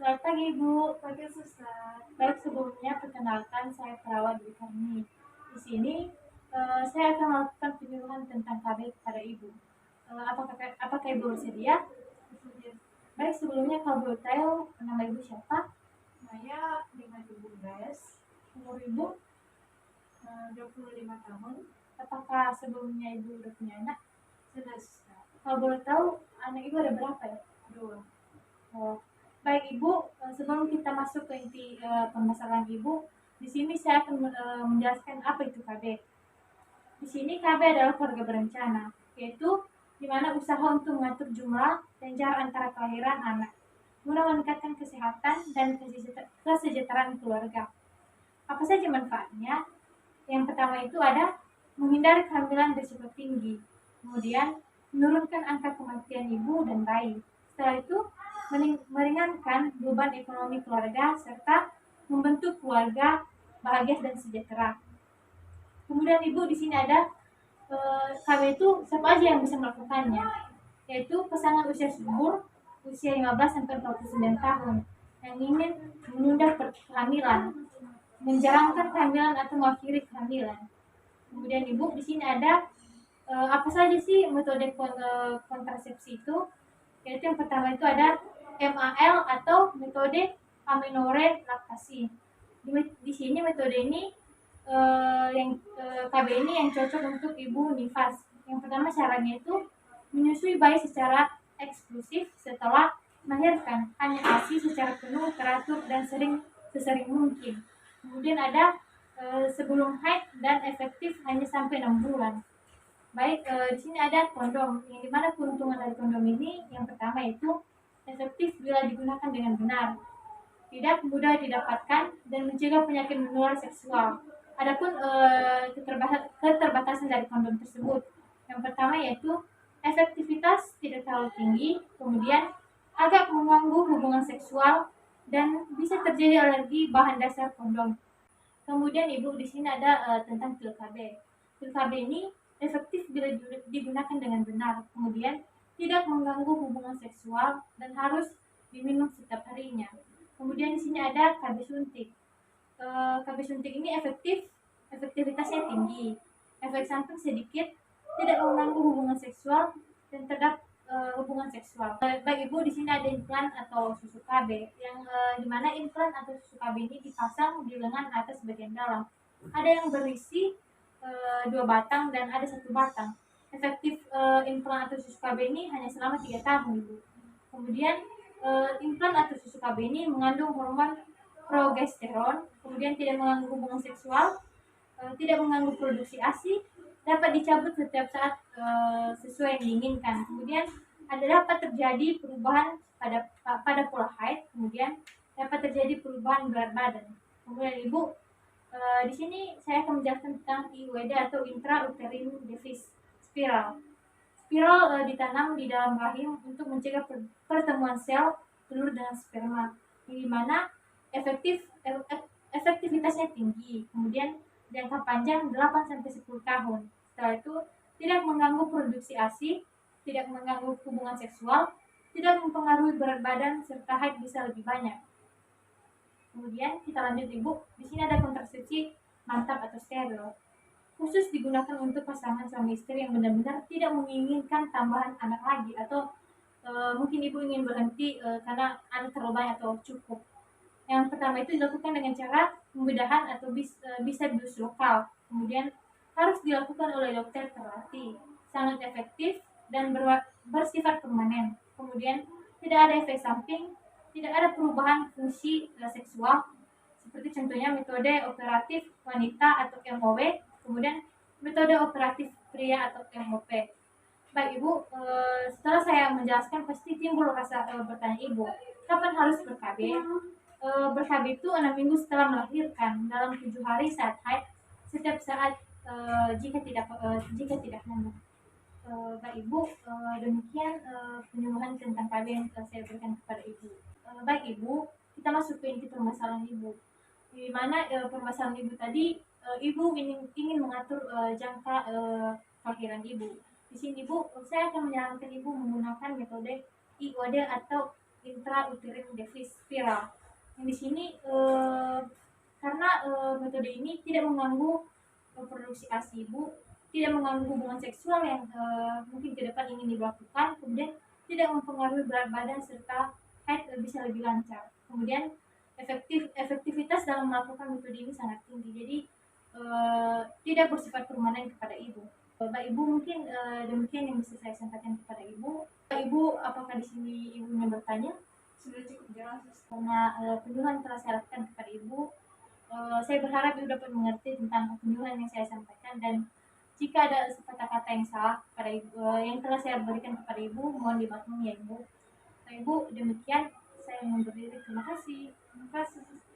Selamat pagi, Ibu. Pagi Suster. Baik, sebelumnya perkenalkan saya perawat Dwi Karni. Di sini saya akan melakukan penyuluhan tentang KB kepada Ibu. Apakah Ibu bersedia? Baik, sebelumnya kalau boleh tahu nama Ibu siapa? Saya dengan Ibu Grace, Umur Ibu? 25 tahun. Apakah sebelumnya Ibu sudah punya anak? Sudah Suster. Kalau boleh tahu anak Ibu ada berapa ya? 2. Oh, baik Ibu, sebelum kita masuk ke inti permasalahan Ibu, di sini saya akan menjelaskan apa itu KB. Di sini KB adalah keluarga berencana, yaitu di mana usaha untuk mengatur jumlah dan jarak antara kelahiran anak, guna meningkatkan kesehatan dan kesejahteraan keluarga. Apa saja manfaatnya? Yang pertama itu ada menghindari kehamilan berisiko tinggi, kemudian menurunkan angka kematian ibu dan bayi. Setelah itu meringankan beban ekonomi keluarga serta membentuk keluarga bahagia dan sejahtera. Kemudian ibu di sini ada KB itu siapa aja yang bisa melakukannya, yaitu pasangan usia subur usia 15 sampai 49 tahun yang ingin menunda kehamilan, menjarangkan kehamilan atau mengakhiri kehamilan. Kemudian ibu di sini ada apa saja sih metode kontrasepsi itu? Yaitu yang pertama itu ada MAL atau metode amenorrhea laktasi. Di sini metode ini KB ini yang cocok untuk ibu nifas. Yang pertama syaratnya itu menyusui bayi secara eksklusif setelah melahirkan, hanya ASI secara penuh, teratur dan sesering mungkin. Kemudian ada sebelum haid dan efektif hanya sampai 6 bulan. Baik, di sini ada kondom. Yang dimana keuntungan dari kondom ini yang pertama itu efektif bila digunakan dengan benar, tidak mudah didapatkan dan mencegah penyakit menular seksual. Adapun keterbatasan dari kondom tersebut, yang pertama yaitu efektivitas tidak terlalu tinggi, kemudian agak mengganggu hubungan seksual dan bisa terjadi alergi bahan dasar kondom. Kemudian ibu di sini ada tentang pil KB. Pil KB ini efektif bila digunakan dengan benar, kemudian tidak mengganggu hubungan seksual dan harus diminum setiap harinya. Kemudian di sini ada KB suntik. KB suntik ini efektivitasnya tinggi, efek samping sedikit, tidak mengganggu hubungan seksual dan terhadap hubungan seksual. Baik ibu, di sini ada implan atau susu KB, yang dimana implan atau susu KB ini dipasang di lengan atas bagian dalam. Ada yang berisi 2 batang dan ada 1 batang. Efektif implan atau susu KB ini hanya selama 3 tahun ibu. Kemudian implan atau susu KB ini mengandung hormon progesteron, kemudian tidak mengganggu hubungan seksual, tidak mengganggu produksi ASI, dapat dicabut setiap saat sesuai yang diinginkan. Kemudian dapat terjadi perubahan pada pola haid, kemudian dapat terjadi perubahan berat badan. Kemudian ibu, di sini saya akan menjelaskan tentang IUD atau intrauterine device spiral. Spiral ditanam di dalam rahim untuk mencegah pertemuan sel telur dengan sperma, di mana efektivitasnya tinggi. Kemudian jangka panjang 8 sampai 10 tahun. Setelah itu tidak mengganggu produksi ASI, tidak mengganggu hubungan seksual, tidak mempengaruhi berat badan serta haid bisa lebih banyak. Kemudian kita lanjut ibu. Di sini ada kontrasepsi mantap atau steril. Khusus digunakan untuk pasangan suami istri yang benar-benar tidak menginginkan tambahan anak lagi, atau mungkin ibu ingin berhenti karena anak terlalu banyak atau cukup. Yang pertama itu dilakukan dengan cara pembedahan atau bisa bius lokal. Kemudian harus dilakukan oleh dokter terlatih, sangat efektif dan bersifat permanen. Kemudian tidak ada efek samping, tidak ada perubahan fungsi seksual, seperti contohnya metode operatif wanita atau MOW, kemudian metode operatif pria atau MOP. Baik ibu, setelah saya menjelaskan pasti timbul rasa bertanya ibu, kapan harus ber-KB? Ber-KB itu 6 minggu setelah melahirkan, dalam 7 hari saat haid, setiap saat jika tidak hamil. Baik ibu, demikian penyuluhan tentang KB yang saya berikan kepada ibu. Baik ibu, kita masuk ke inti permasalahan ibu. Di mana permasalahan ibu tadi, ibu ingin mengatur jangka kelahiran ibu. Di sini ibu, saya akan menyarankan ibu menggunakan metode IUD atau intrauterine device viral. Yang di sini karena metode ini tidak mengganggu produksi ASI ibu, tidak mengganggu hubungan seksual yang mungkin ke depan ingin dilakukan, kemudian tidak mempengaruhi berat badan serta haid bisa lebih lancar. Kemudian efektivitas dalam melakukan metode ini sangat tinggi, jadi tidak bersifat permanen kepada ibu. Bapak Ibu mungkin demikian yang bisa saya sampaikan kepada Ibu. Bapak Ibu, apakah di sini Ibunya bertanya? Sudah cukup jelas, Ustaz. Karena penyuluhan telah saya lakukan kepada Ibu, saya berharap Ibu dapat mengerti tentang penyuluhan yang saya sampaikan, dan jika ada kata-kata yang salah kepada Ibu, yang telah saya berikan kepada Ibu, mohon dimaklumi ya Ibu. Bapak Ibu, demikian saya undur diri. Terima kasih. Terima kasih, Ustaz.